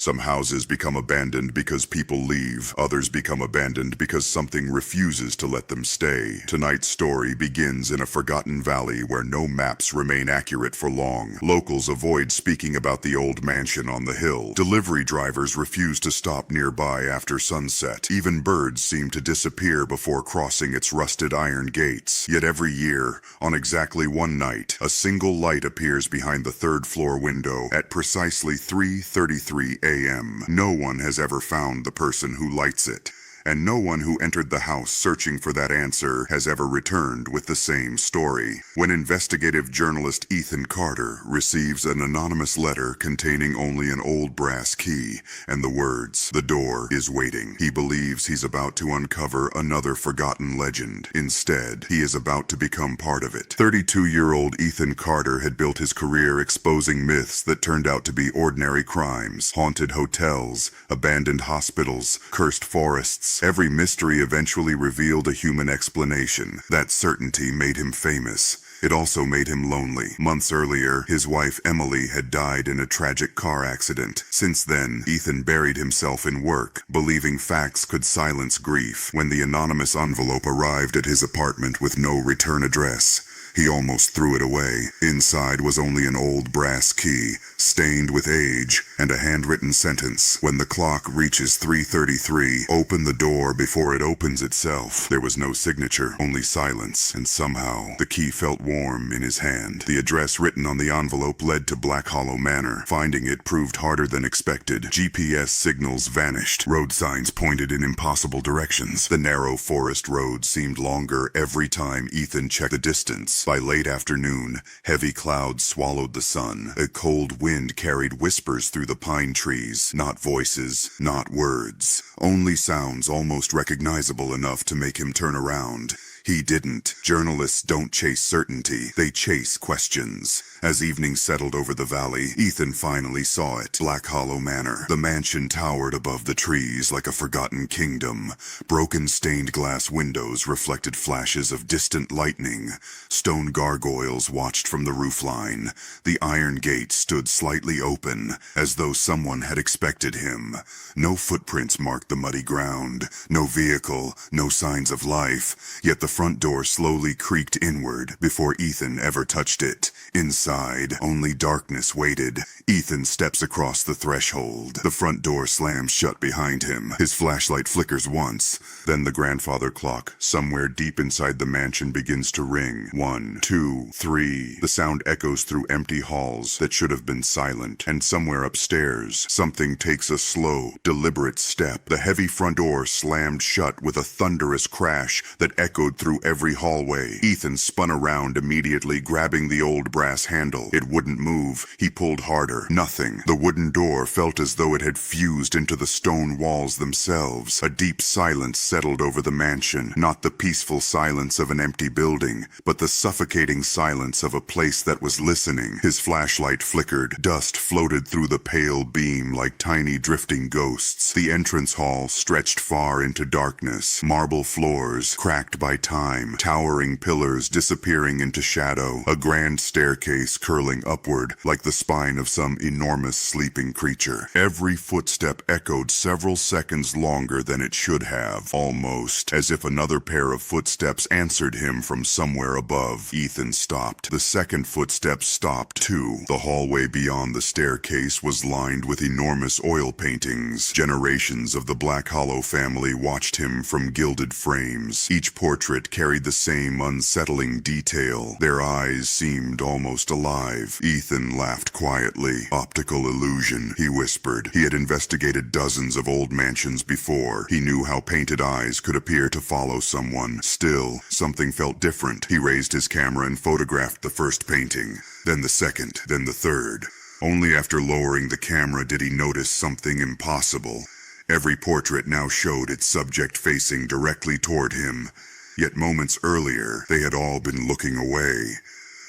Some houses become abandoned because people leave. Others become abandoned because something refuses to let them stay. Tonight's story begins in a forgotten valley where no maps remain accurate for long. Locals avoid speaking about the old mansion on the hill. Delivery drivers refuse to stop nearby after sunset. Even birds seem to disappear before crossing its rusted iron gates. Yet every year, on exactly one night, a single light appears behind the third-floor window at precisely 3:33 a.m. No one has ever found the person who lights it, and no one who entered the house searching for that answer has ever returned with the same story. When investigative journalist Ethan Carter receives an anonymous letter containing only an old brass key and the words, "The door is waiting," he believes he's about to uncover another forgotten legend. Instead, he is about to become part of it. 32-year-old Ethan Carter had built his career exposing myths that turned out to be ordinary crimes. Haunted hotels, abandoned hospitals, cursed forests. Every mystery eventually revealed a human explanation. That certainty made him famous. It also made him lonely. Months earlier, his wife Emily had died in a tragic car accident. Since then, Ethan buried himself in work, believing facts could silence grief. When the anonymous envelope arrived at his apartment with no return address, he almost threw it away. Inside was only an old brass key, stained with age, and a handwritten sentence. When the clock reaches 3:33, open the door before it opens itself. There was no signature, only silence, and somehow the key felt warm in his hand. The address written on the envelope led to Black Hollow Manor. Finding it proved harder than expected. GPS signals vanished. Road signs pointed in impossible directions. The narrow forest road seemed longer every time Ethan checked the distance. By late afternoon, heavy clouds swallowed the sun. A cold wind carried whispers through the pine trees. Not voices, not words. Only sounds almost recognizable enough to make him turn around. He didn't. Journalists don't chase certainty, they chase questions. As evening settled over the valley, Ethan finally saw it. Black Hollow Manor. The mansion towered above the trees like a forgotten kingdom. Broken stained glass windows reflected flashes of distant lightning. Stone gargoyles watched from the roofline. The iron gate stood slightly open, as though someone had expected him. No footprints marked the muddy ground. No vehicle, no signs of life. Yet the front door slowly creaked inward before Ethan ever touched it. Inside, only darkness waited. Ethan steps across the threshold. The front door slams shut behind him. His flashlight flickers once. Then the grandfather clock, somewhere deep inside the mansion, begins to ring. 1, 2, 3. The sound echoes through empty halls that should have been silent. And somewhere upstairs, something takes a slow, deliberate step. The heavy front door slammed shut with a thunderous crash that echoed through every hallway. Ethan spun around immediately, grabbing the old brass handle. It wouldn't move. He pulled harder. Nothing. The wooden door felt as though it had fused into the stone walls themselves. A deep silence settled over the mansion. Not the peaceful silence of an empty building, but the suffocating silence of a place that was listening. His flashlight flickered. Dust floated through the pale beam like tiny drifting ghosts. The entrance hall stretched far into darkness. Marble floors, cracked by time. Towering pillars disappearing into shadow. A grand staircase curling upward like the spine of some enormous sleeping creature. Every footstep echoed several seconds longer than it should have, almost as if another pair of footsteps answered him from somewhere above. Ethan stopped. The second footsteps stopped too. The hallway beyond the staircase was lined with enormous oil paintings. Generations of the Black Hollow family watched him from gilded frames. Each portrait carried the same unsettling detail. Their eyes seemed almost alive. Ethan laughed quietly. Optical illusion, he whispered. He had investigated dozens of old mansions before. He knew how painted eyes could appear to follow someone. Still, something felt different. He raised his camera and photographed the first painting, then the second, then the third. Only after lowering the camera did he notice something impossible. Every portrait now showed its subject facing directly toward him. Yet moments earlier, they had all been looking away.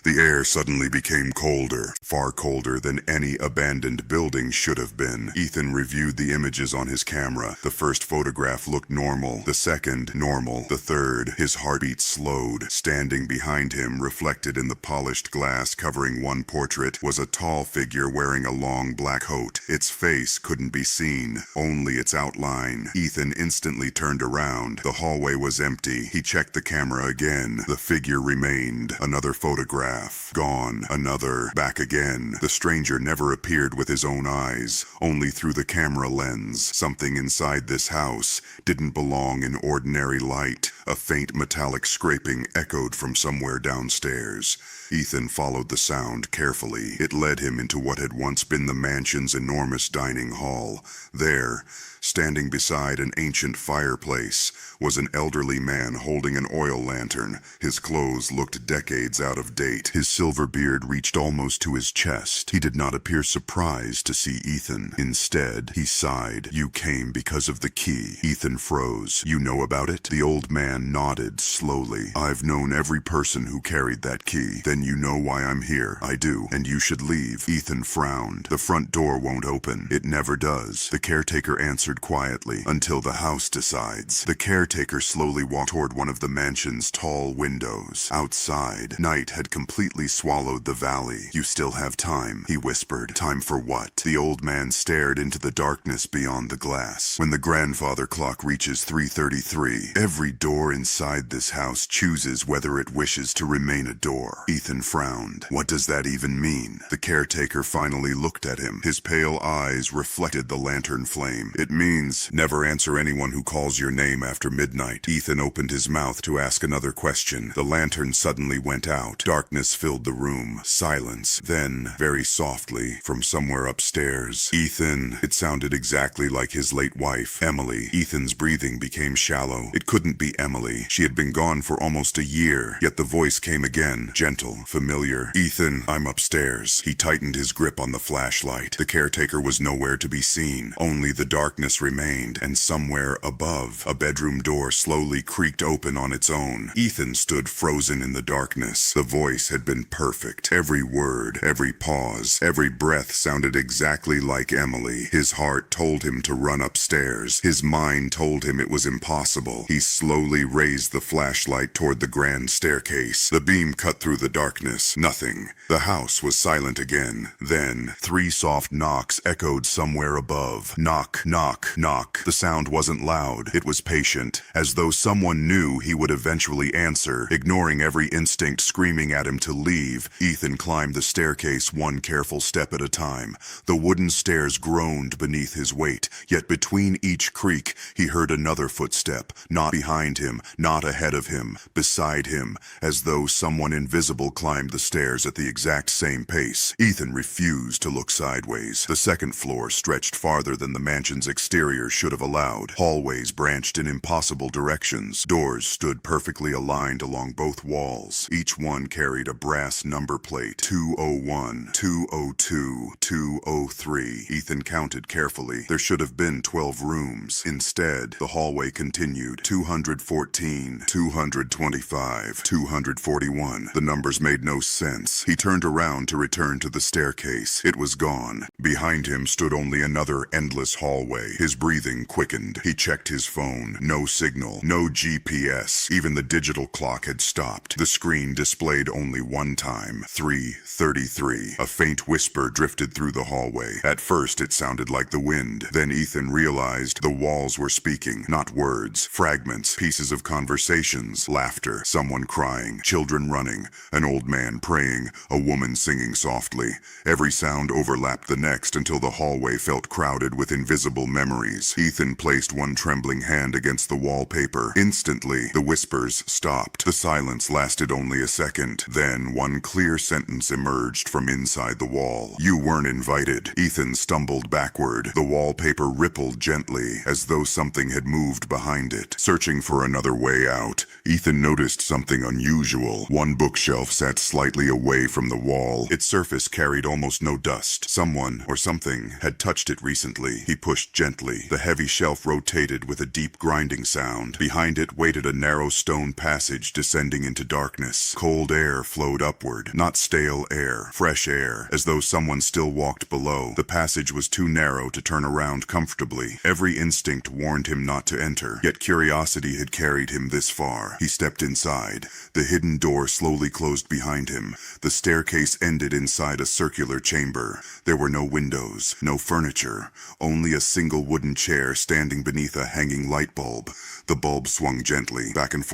The air suddenly became colder, far colder than any abandoned building should have been. Ethan reviewed the images on his camera. The first photograph looked normal, the second normal, the third. His heartbeat slowed. Standing behind him, reflected in the polished glass covering one portrait, was a tall figure wearing a long black coat. Its face couldn't be seen, only its outline. Ethan instantly turned around. The hallway was empty. He checked the camera again. The figure remained. Another photograph. Gone. Another. Back again. The stranger never appeared with his own eyes, only through the camera lens. Something inside this house didn't belong in ordinary light. A faint metallic scraping echoed from somewhere downstairs. Ethan followed the sound carefully. It led him into what had once been the mansion's enormous dining hall. There, standing beside an ancient fireplace, was an elderly man holding an oil lantern. His clothes looked decades out of date. His silver beard reached almost to his chest. He did not appear surprised to see Ethan. Instead, he sighed. "You came because of the key." Ethan froze. "You know about it?" The old man nodded slowly. "I've known every person who carried that key." "Then you know why I'm here." "I do, and you should leave." Ethan frowned. "The front door won't open." "It never does," the caretaker answered quietly. "Until the house decides." The caretaker slowly walked toward one of the mansion's tall windows. Outside, night had completely swallowed the valley. "You still have time," he whispered. "Time for what?" The old man stared into the darkness beyond the glass. "When the grandfather clock reaches 3:33, every door inside this house chooses whether it wishes to remain a door." Ethan frowned. "What does that even mean?" The caretaker finally looked at him. His pale eyes reflected the lantern flame. "It means never answer anyone who calls your name after midnight." Ethan opened his mouth to ask another question. The lantern suddenly went out. Darkness filled the room. Silence. Then, very softly, from somewhere upstairs, "Ethan." It sounded exactly like his late wife, Emily. Ethan's breathing became shallow. It couldn't be Emily. She had been gone for almost a year. Yet the voice came again, gentle, familiar. "Ethan, I'm upstairs." He tightened his grip on the flashlight. The caretaker was nowhere to be seen. Only the darkness remained, and somewhere above, a bedroom door slowly creaked open on its own. Ethan stood frozen in the darkness. The voice had been perfect. Every word, every pause, every breath sounded exactly like Emily. His heart told him to run upstairs. His mind told him it was impossible. He slowly raised the flashlight toward the grand staircase. The beam cut through the darkness. Nothing. The house was silent again. Then, 3 soft knocks echoed somewhere above. Knock, knock, knock. The sound wasn't loud. It was patient, as though someone knew he would eventually answer. Ignoring every instinct screaming at him to leave, Ethan climbed the staircase one careful step at a time. The wooden stairs groaned beneath his weight, yet between each creak, he heard another footstep, not behind him, not ahead of him, beside him, as though someone invisible climbed the stairs at the exact same pace. Ethan refused to look sideways. The second floor stretched farther than the mansion's exterior should have allowed. Hallways branched in impossible directions. Doors stood perfectly aligned along both walls. Each one carried a brass number plate. 201, 202, 203. Ethan counted carefully. There should have been 12 rooms. Instead, the hallway continued. 214, 225, 241. The numbers made no sense. He turned around to return to the staircase. It was gone. Behind him stood only another endless hallway. His breathing quickened. He checked his phone. No signal. No GPS. Even the digital clock had stopped. The screen displayed only one time. 3:33. A faint whisper drifted through the hallway. At first, it sounded like the wind. Then Ethan realized the walls were speaking. Not words. Fragments. Pieces of conversations. Laughter. Someone crying. Children running. An old man praying. A woman singing softly. Every sound overlapped the next until the hallway felt crowded with invisible memories. Ethan placed one trembling hand against the wallpaper. Instantly, the whispers stopped. The silence lasted only a second. Then, one clear sentence emerged from inside the wall. "You weren't invited." Ethan stumbled backward. The wallpaper rippled gently, as though something had moved behind it. Searching for another way out, Ethan noticed something unusual. One bookshelf sat slightly away from the wall. Its surface carried almost no dust. Someone, or something, had touched it recently. He pushed gently. The heavy shelf rotated with a deep grinding sound. Behind it waited a narrow stone passage descending into darkness. Cold air flowed upward, not stale air, fresh air, as though someone still walked below. The passage was too narrow to turn around comfortably. Every instinct warned him not to enter, yet curiosity had carried him this far. He stepped inside. The hidden door slowly closed behind him. The staircase ended inside a circular chamber. There were no windows, no furniture, only a single wooden chair standing beneath a hanging light bulb. The bulb swung gently, back and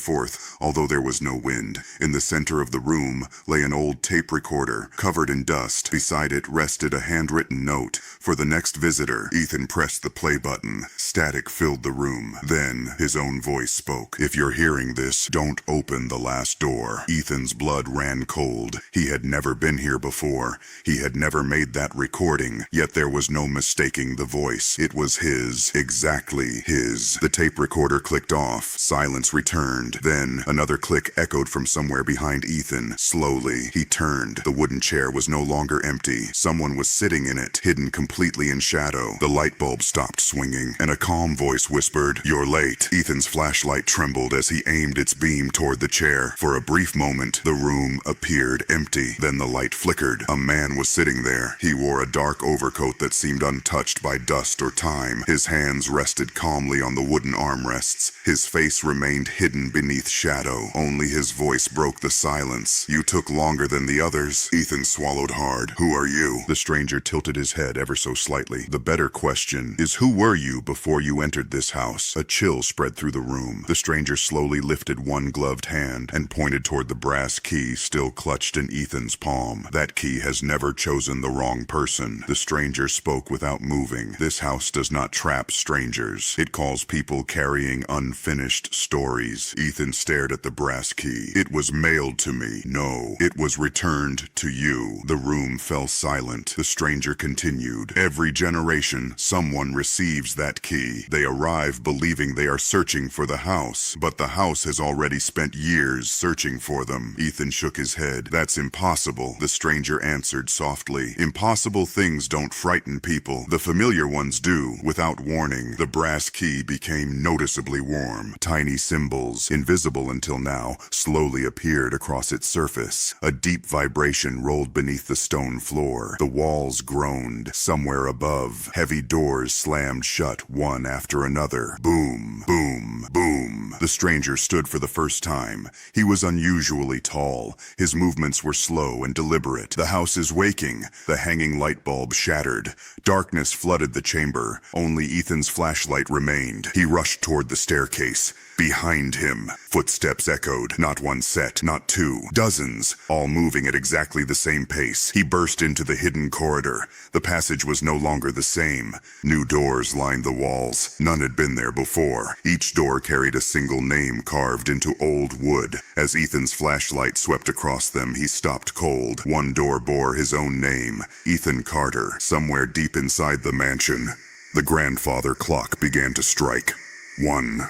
forth, although there was no wind. In the center of the room lay an old tape recorder, covered in dust. Beside it rested a handwritten note. For the next visitor, Ethan pressed the play button. Static filled the room. Then, his own voice spoke. "If you're hearing this, don't open the last door." Ethan's blood ran cold. He had never been here before. He had never made that recording, yet there was no mistaking the voice. It was his. Exactly his. The tape recorder clicked off. Silence returned. Then, another click echoed from somewhere behind Ethan. Slowly, he turned. The wooden chair was no longer empty. Someone was sitting in it, hidden completely in shadow. The light bulb stopped swinging, and a calm voice whispered, "You're late." Ethan's flashlight trembled as he aimed its beam toward the chair. For a brief moment, the room appeared empty. Then the light flickered. A man was sitting there. He wore a dark overcoat that seemed untouched by dust or time. His hands rested calmly on the wooden armrests. His face remained hidden beneath shadow. Only his voice broke the silence. "You took longer than the others." Ethan swallowed hard. "Who are you?" The stranger tilted his head ever so slightly. "The better question is, who were you before you entered this house?" A chill spread through the room. The stranger slowly lifted one gloved hand and pointed toward the brass key still clutched in Ethan's palm. "That key has never chosen the wrong person." The stranger spoke without moving. "This house does not trap strangers. It calls people carrying unfinished stories." Ethan stared at the brass key. "It was mailed to me." "No, it was returned to you." The room fell silent. The stranger continued. "Every generation, someone receives that key. They arrive believing they are searching for the house, but the house has already spent years searching for them." Ethan shook his head. "That's impossible," the stranger answered softly. "Impossible things don't frighten people. The familiar ones do." Without warning, the brass key became noticeably warm. Tiny symbols, invisible until now, slowly appeared across its surface. A deep vibration rolled beneath the stone floor. The walls groaned. Somewhere above, heavy doors slammed shut one after another. Boom, boom, boom. The stranger stood for the first time. He was unusually tall. His movements were slow and deliberate. "The house is waking." The hanging light bulb shattered. Darkness flooded the chamber. Only Ethan's flashlight remained. He rushed toward the staircase. Behind him, footsteps echoed. Not one set, not two, dozens, all moving at exactly the same pace. He burst into the hidden corridor. The passage was no longer the same. New doors lined the walls. None had been there before. Each door carried a single name carved into old wood. As Ethan's flashlight swept across them, he stopped cold. One door bore his own name, Ethan Carter. Somewhere deep inside the mansion, the grandfather clock began to strike. 1,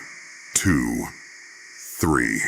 2, 3.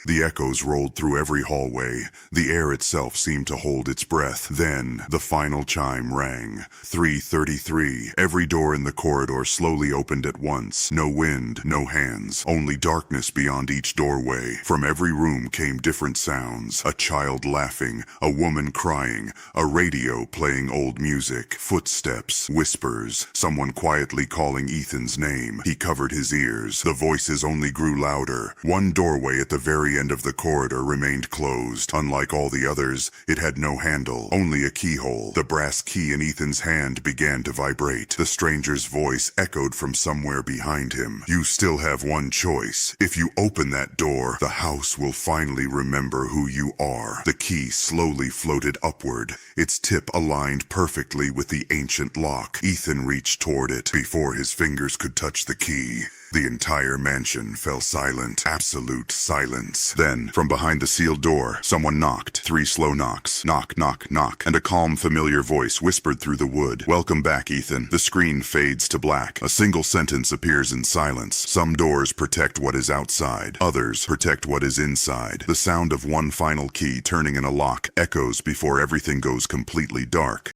The echoes rolled through every hallway. The air itself seemed to hold its breath. Then, the final chime rang. 3:33. Every door in the corridor slowly opened at once. No wind, no hands, only darkness beyond each doorway. From every room came different sounds. A child laughing, a woman crying, a radio playing old music, footsteps, whispers, someone quietly calling Ethan's name. He covered his ears. The voices only grew louder. One doorway at the very end of the corridor remained closed. Unlike all the others, it had no handle, only a keyhole. The brass key in Ethan's hand began to vibrate. The stranger's voice echoed from somewhere behind him. "You still have one choice. If you open that door, the house will finally remember who you are." The key slowly floated upward. Its tip aligned perfectly with the ancient lock. Ethan reached toward it. Before his fingers could touch the key, The entire mansion fell silent. Absolute silence. Then, from behind the sealed door, someone knocked. 3 slow knocks. Knock, knock, knock. And a calm, familiar voice whispered through the wood. "Welcome back, Ethan." The screen fades to black. A single sentence appears in silence. Some doors protect what is outside. Others protect what is inside. The sound of one final key turning in a lock echoes before everything goes completely dark.